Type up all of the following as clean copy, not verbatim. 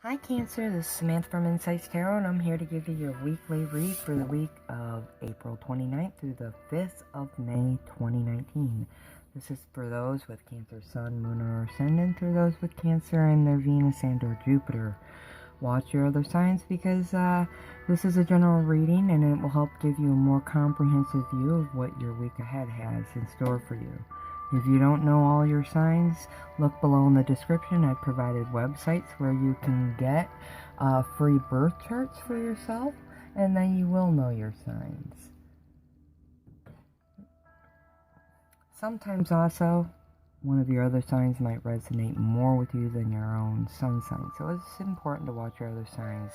Hi Cancer, this is Samantha from Insights Tarot, and I'm here to give you your weekly read for the week of April 29th through the 5th of May 2019. This is for those with Cancer Sun, Moon, or Ascendant, or those with Cancer and their Venus and or Jupiter. Watch your other signs because this is a general reading and it will help give you a more comprehensive view of what your week ahead has in store for you. If you don't know all your signs, look below in the description. I've provided websites where you can get free birth charts for yourself, and then you will know your signs. Sometimes also, one of your other signs might resonate more with you than your own sun sign, so it's important to watch your other signs.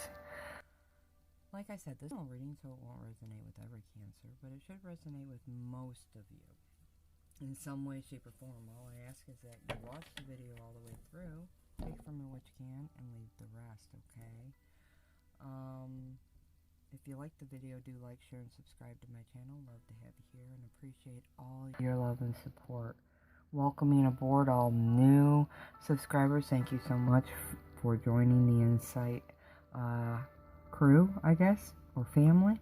Like I said, this is a reading, so it won't resonate with every Cancer, but it should resonate with most of you in some way, shape, or form. All I ask is that you watch the video all the way through, take from it what you can, and leave the rest, okay? If you like the video, do like, share, and subscribe to my channel. Love to have you here and appreciate all your love and support. Welcoming aboard all new subscribers. Thank you so much for joining the Insight crew, I guess, or family.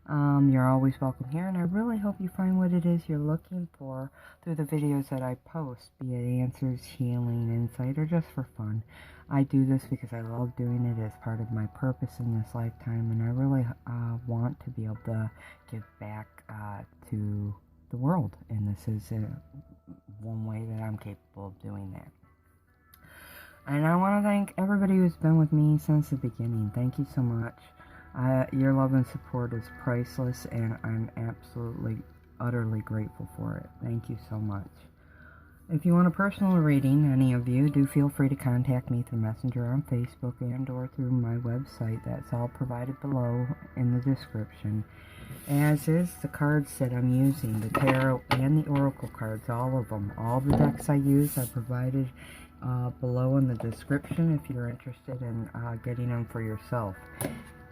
You're always welcome here, and I really hope you find what it is you're looking for through the videos that I post, be it answers, healing, insight, or just for fun. I do this because I love doing it as part of my purpose in this lifetime, and I really want to be able to give back to the world, and this is one way that I'm capable of doing that. And I want to thank everybody who's been with me since the beginning. Thank you so much. Your love and support is priceless, and I'm absolutely, utterly grateful for it. Thank you so much. If you want a personal reading, any of you, do feel free to contact me through Messenger on Facebook and or through my website. That's all provided below in the description. As is the cards that I'm using, the tarot and the oracle cards, all of them. All the decks I use are provided below in the description if you're interested in getting them for yourself.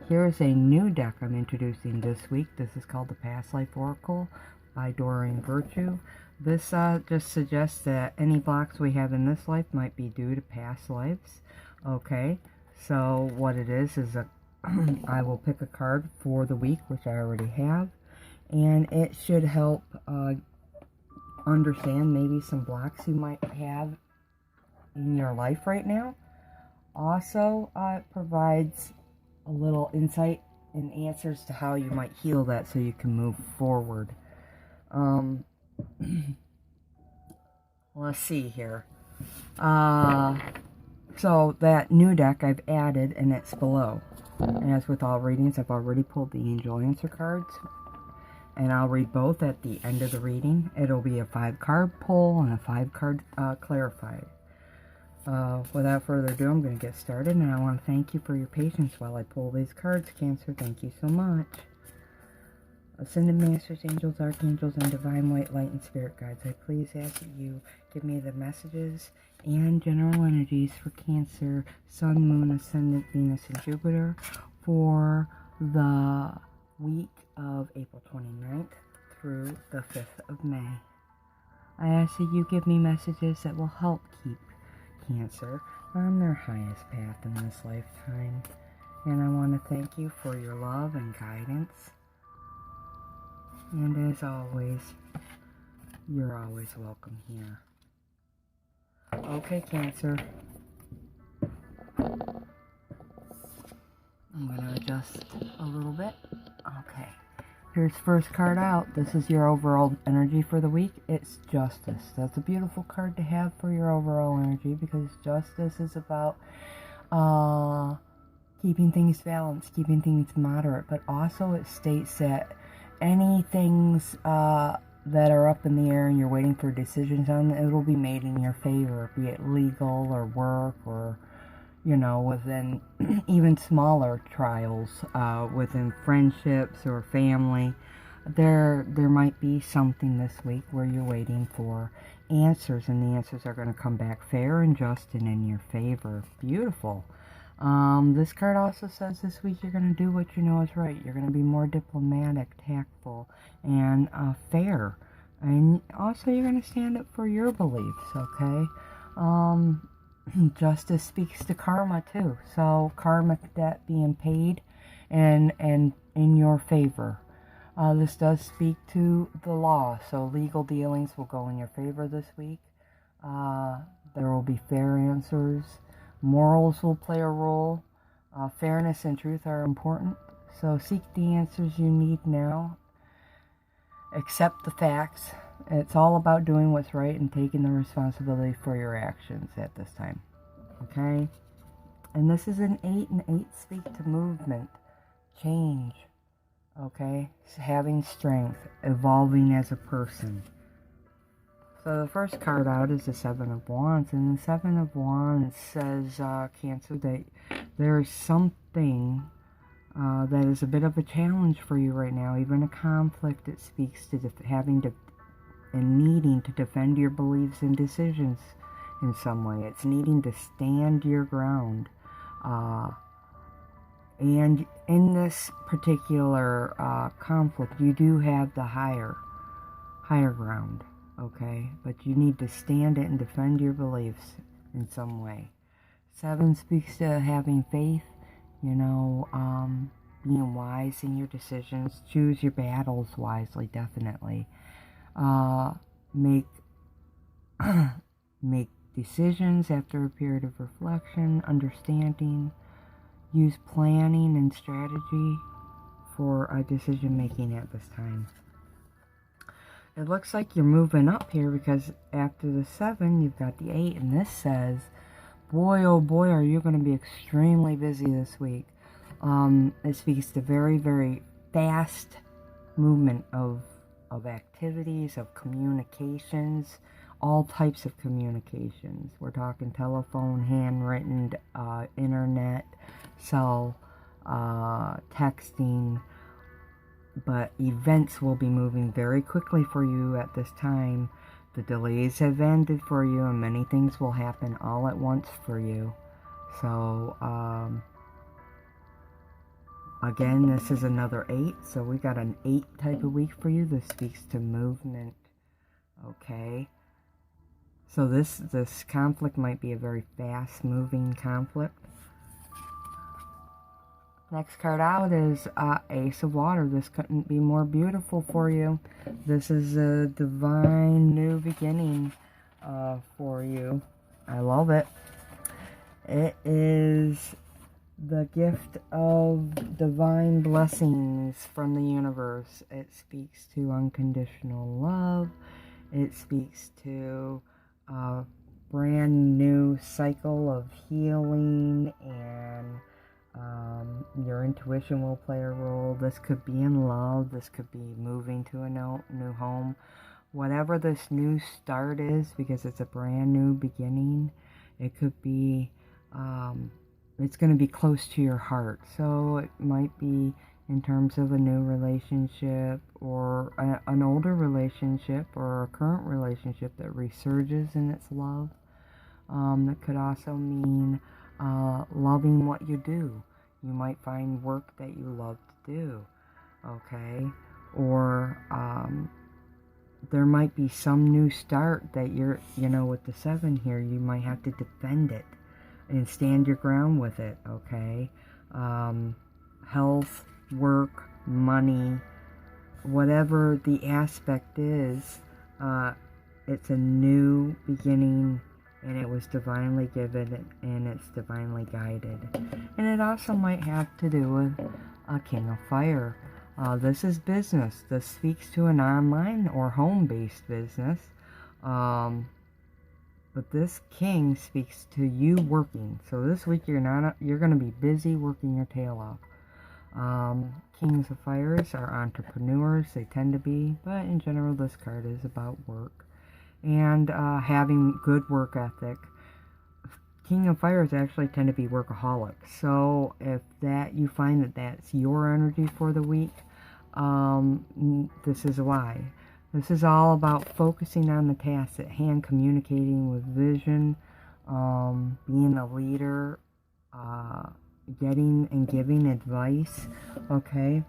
Here is a new deck I'm introducing this week. This is called the Past Life Oracle by Doreen Virtue. This just suggests that any blocks we have in this life might be due to past lives. Okay, so what it is I will pick a card for the week, which I already have, and it should help understand maybe some blocks you might have in your life right now. Also, it provides a little insight and answers to how you might heal that so you can move forward. Let's see here. So that new deck I've added, and it's below. And as with all readings, I've already pulled the angel answer cards, and I'll read both at the end of the reading. It'll be a 5-card pull and a 5-card clarified. Without further ado, I'm going to get started, and I want to thank you for your patience while I pull these cards, Cancer. Thank you so much. Ascended Masters, Angels, Archangels, and Divine White Light and Spirit Guides, I please ask that you give me the messages and general energies for Cancer, Sun, Moon, Ascendant, Venus, and Jupiter for the week of April 29th through the 5th of May. I ask that you give me messages that will help keep Cancer on their highest path in this lifetime. And I want to thank you for your love and guidance. And as always, you're always welcome here. Okay, Cancer. I'm going to adjust a little bit. Okay. Here's first card out. This is your overall energy for the week. It's Justice. That's a beautiful card to have for your overall energy, because Justice is about keeping things balanced, keeping things moderate, but also it states that any things that are up in the air and you're waiting for decisions on, it will be made in your favor, be it legal or work or, you know, within even smaller trials, within friendships or family. There might be something this week where you're waiting for answers, and the answers are going to come back fair and just and in your favor. Beautiful. This card also says this week you're going to do what you know is right. You're going to be more diplomatic, tactful, and fair. And also you're going to stand up for your beliefs, okay? Justice speaks to karma too. So karmic debt being paid and in your favor. This does speak to the law, so legal dealings will go in your favor this week. There will be fair answers. Morals will play a role. Fairness and truth are important. So seek the answers you need now. Accept the facts. It's all about doing what's right and taking the responsibility for your actions at this time. Okay? And this is an 8, and 8 speak to movement, change. Okay? Having strength, evolving as a person. So the first card out is the 7 of Wands, and the 7 of Wands says, Cancer, that there is something that is a bit of a challenge for you right now, even a conflict. It speaks to having to and needing to defend your beliefs and decisions in some way. It's needing to stand your ground. And in this particular conflict, you do have the higher ground, okay? But you need to stand it and defend your beliefs in some way. 7 speaks to having faith, you know, being wise in your decisions. Choose your battles wisely, definitely. Make decisions after a period of reflection, understanding. Use planning and strategy for decision making at this time. It looks like you're moving up here, because after the 7, you've got the 8, and this says, boy, oh boy, are you going to be extremely busy this week. It speaks to very, very fast movement of activities, of communications, all types of communications. We're talking telephone, handwritten, internet, cell, texting, but events will be moving very quickly for you at this time. The delays have ended for you, and many things will happen all at once for you. So, again, this is another 8, so we got an 8 type of week for you. This speaks to movement, okay? So this conflict might be a very fast-moving conflict. Next card out is Ace of Water. This couldn't be more beautiful for you. This is a divine new beginning for you. I love it. It is the gift of divine blessings from the universe. It speaks to unconditional love. It speaks to a brand new cycle of healing, and your intuition will play a role. This could be in love. This could be moving to a new home. Whatever this new start is, because it's a brand new beginning, it could be, it's going to be close to your heart. So it might be in terms of a new relationship, or an older relationship, or a current relationship that resurges in its love. It could also mean loving what you do. You might find work that you love to do, okay? Or there might be some new start that you're, you know, with the 7 here, you might have to defend it and stand your ground with it, okay? Health, work, money, whatever the aspect is, it's a new beginning, and it was divinely given, and it's divinely guided. And it also might have to do with a King of Fire. This is business. This speaks to an online or home-based business. But this King speaks to you working. So this week you're going to be busy working your tail off. Kings of Fires are entrepreneurs. They tend to be, but in general this card is about work and having good work ethic. King of Fires actually tend to be workaholics. So if you find that that's your energy for the week, this is why. This is all about focusing on the tasks at hand, communicating with vision, being a leader, getting and giving advice, okay?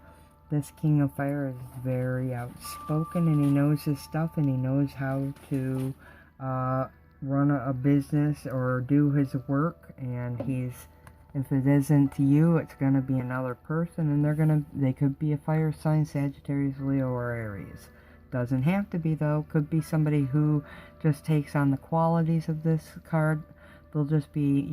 This King of Fire is very outspoken, and he knows his stuff, and he knows how to run a business or do his work, and if it isn't you, it's going to be another person, and they could be a fire sign, Sagittarius, Leo, or Aries. Doesn't have to be, though. Could be somebody who just takes on the qualities of this card. They'll just be,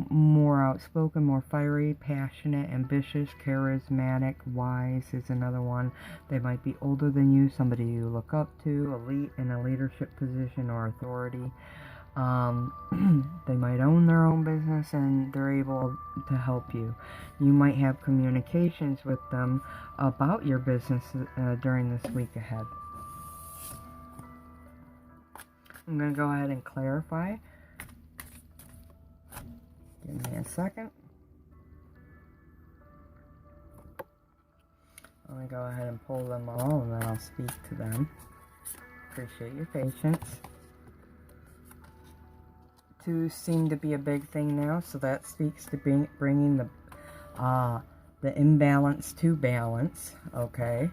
more outspoken, more fiery, passionate, ambitious, charismatic, wise is another one. They might be older than you, somebody you look up to, elite in a leadership position or authority. They might own their own business, and they're able to help you. You might have communications with them about your business during this week ahead. I'm going to go ahead and clarify. Give me a second. Let me go ahead and pull them all, and then I'll speak to them. Appreciate your patience. 2 seem to be a big thing now, so that speaks to bringing the imbalance to balance. Okay.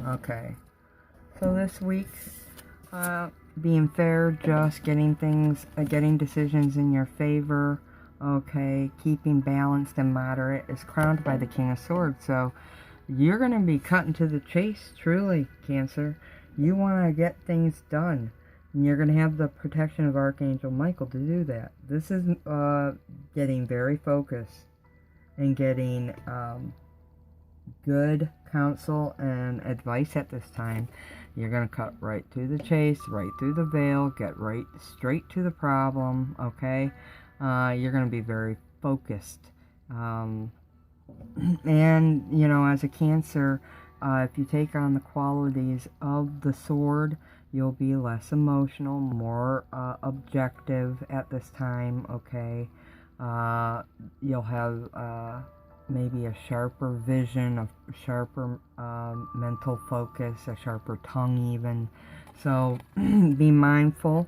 Okay. So this week, being fair, just getting decisions in your favor, okay, keeping balanced and moderate is crowned by the King of Swords. So you're going to be cutting to the chase, truly, Cancer. You want to get things done, and you're going to have the protection of Archangel Michael to do that. This is getting very focused and getting good counsel and advice at this time. You're going to cut right to the chase, right through the veil, get right straight to the problem, okay? You're going to be very focused. And, as a Cancer, if you take on the qualities of the sword, you'll be less emotional, more objective at this time, okay? You'll have maybe a sharper vision, a sharper mental focus, a sharper tongue even. So be mindful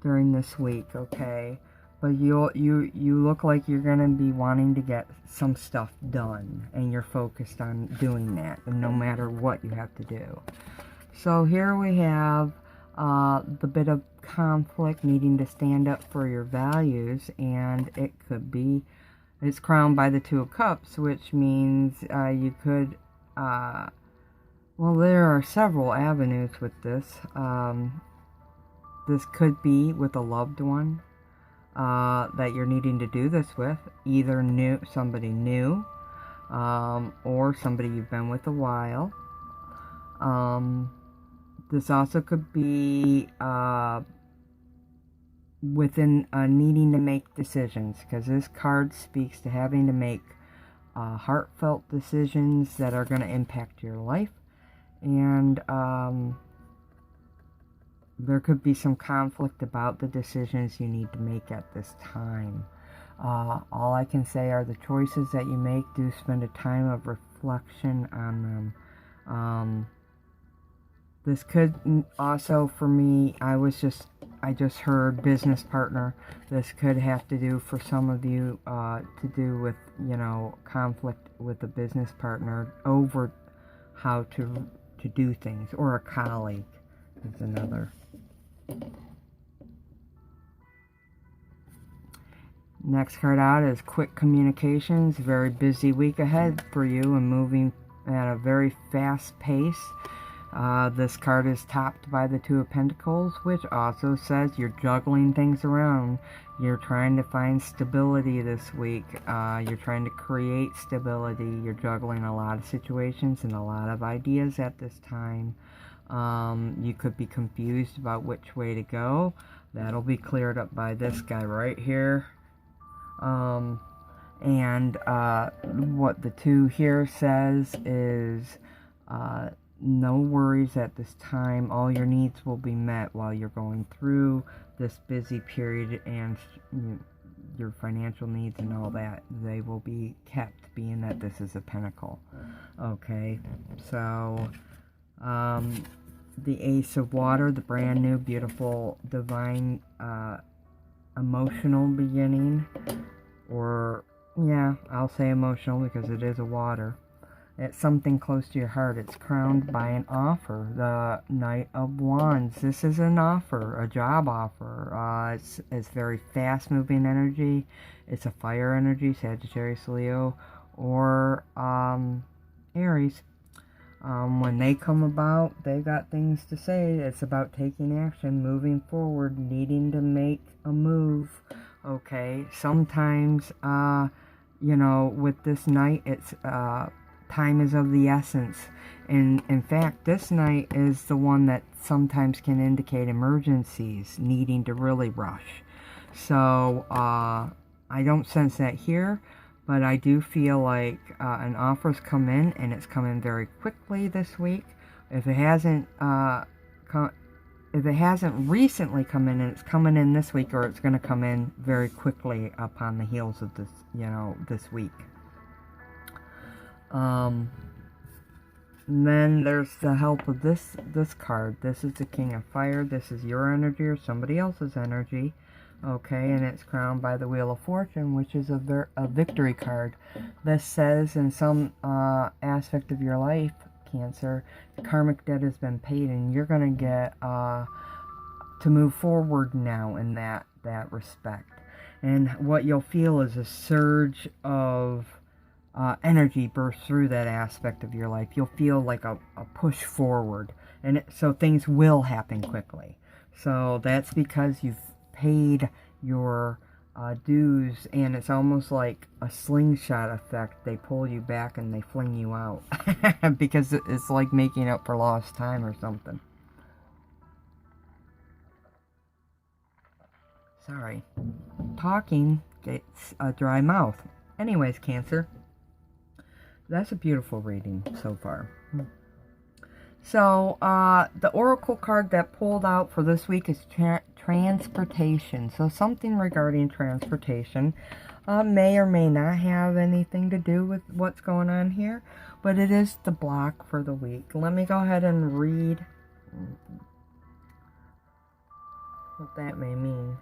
during this week, okay? But you look like you're going to be wanting to get some stuff done, and you're focused on doing that, and no matter what you have to do. So here we have the bit of conflict, needing to stand up for your values, and it's crowned by the 2 of Cups, which means you could, well, there are several avenues with this. This could be with a loved one that you're needing to do this with, either somebody new, or somebody you've been with a while. This also could be within needing to make decisions, because this card speaks to having to make heartfelt decisions that are going to impact your life, and there could be some conflict about the decisions you need to make at this time. All I can say are the choices that you make, do spend a time of reflection on them. This could also, for me, I just heard business partner. This could have to do, for some of you, to do with, conflict with a business partner over how to do things, or a colleague is another. Next card out is quick communications. Very busy week ahead for you, and moving at a very fast pace. This card is topped by the 2 of Pentacles, which also says you're juggling things around. You're trying to find stability this week. You're trying to create stability. You're juggling a lot of situations and a lot of ideas at this time. You could be confused about which way to go. That'll be cleared up by this guy right here. And what the 2 here says is no worries at this time. All your needs will be met while you're going through this busy period, and your financial needs and all that, they will be kept, being that this is a pentacle. Okay, so the Ace of Water, the brand new, beautiful, divine, emotional beginning, or, yeah, I'll say emotional because it is a water. It's something close to your heart. It's crowned by an offer, the Knight of Wands. This is an offer, a job offer. It's very fast-moving energy. It's a fire energy, Sagittarius, Leo, or Aries. When they come about, they got things to say. It's about taking action, moving forward, needing to make a move. Okay, sometimes, you know, with this night, it's time is of the essence. And in fact, this night is the one that sometimes can indicate emergencies, needing to really rush. So, I don't sense that here, but I do feel like an offer's come in, and it's come in very quickly this week. If it hasn't recently come in, and it's coming in this week, or it's going to come in very quickly upon the heels of this, you know, this week. And then there's the help of this card. This is the King of Fire. This is your energy or somebody else's energy. Okay, and it's crowned by the Wheel of Fortune, which is a victory card. This says in some aspect of your life, Cancer, the karmic debt has been paid, and you're going to get to move forward now in that respect. And what you'll feel is a surge of energy burst through that aspect of your life. You'll feel like a push forward, and so things will happen quickly. So that's because you've paid your dues, and it's almost like a slingshot effect. They pull you back and they fling you out because it's like making up for lost time or something. Sorry, talking gets a dry mouth. Anyways, Cancer, that's a beautiful reading so far. So, the oracle card that pulled out for this week is transportation. So, something regarding transportation may or may not have anything to do with what's going on here, but it is the block for the week. Let me go ahead and read what that may mean.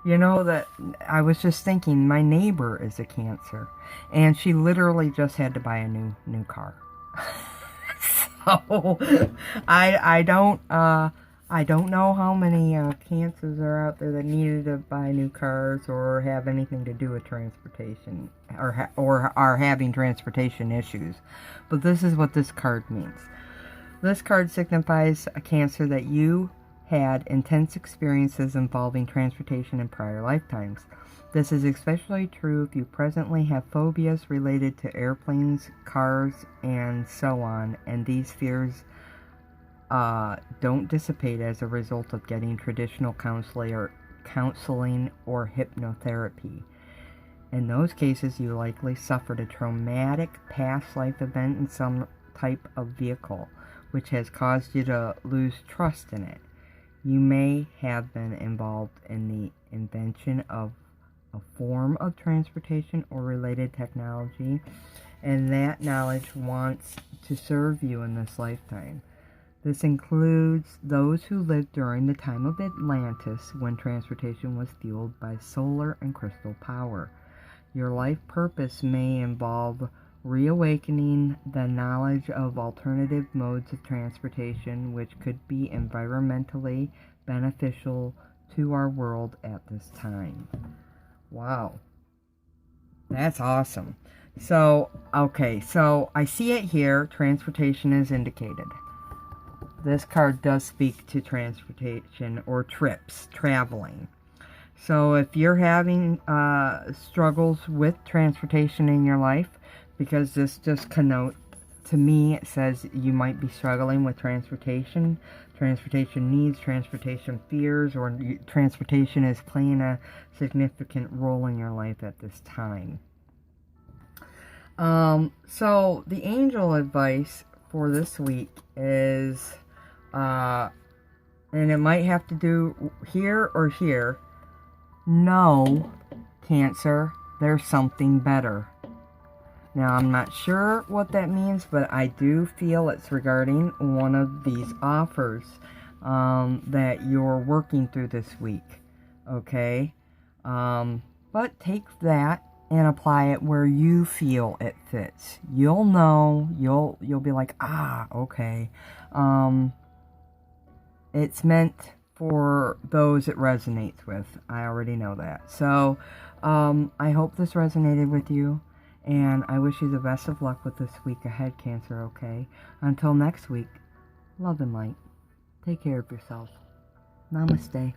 You know, that I was just thinking, my neighbor is a Cancer, and she literally just had to buy a new car. So I don't know how many Cancers are out there that needed to buy new cars or have anything to do with transportation, or are having transportation issues. But this is what this card means. This card signifies a Cancer that you had intense experiences involving transportation in prior lifetimes. This is especially true if you presently have phobias related to airplanes, cars, and so on, and these fears don't dissipate as a result of getting traditional counseling or hypnotherapy. In those cases, you likely suffered a traumatic past life event in some type of vehicle, which has caused you to lose trust in it. You may have been involved in the invention of a form of transportation or related technology, and that knowledge wants to serve you in this lifetime. This includes those who lived during the time of Atlantis, when transportation was fueled by solar and crystal power. Your life purpose may involve reawakening the knowledge of alternative modes of transportation, which could be environmentally beneficial to our world at this time. Wow, that's awesome. So, okay, so I see it here. Transportation is indicated. This card does speak to transportation or trips, traveling. So if you're having struggles with transportation in your life, because this just connotes, to me, it says you might be struggling with transportation needs, transportation fears, or transportation is playing a significant role in your life at this time. So the angel advice for this week is, and it might have to do here or here. No, Cancer, there's something better. Now, I'm not sure what that means, but I do feel it's regarding one of these offers that you're working through this week, okay? But take that and apply it where you feel it fits. You'll know, you'll be like, ah, okay. It's meant for those it resonates with. I already know that. So, I hope this resonated with you, and I wish you the best of luck with this week ahead, Cancer, okay? Until next week, love and light. Take care of yourself. Namaste.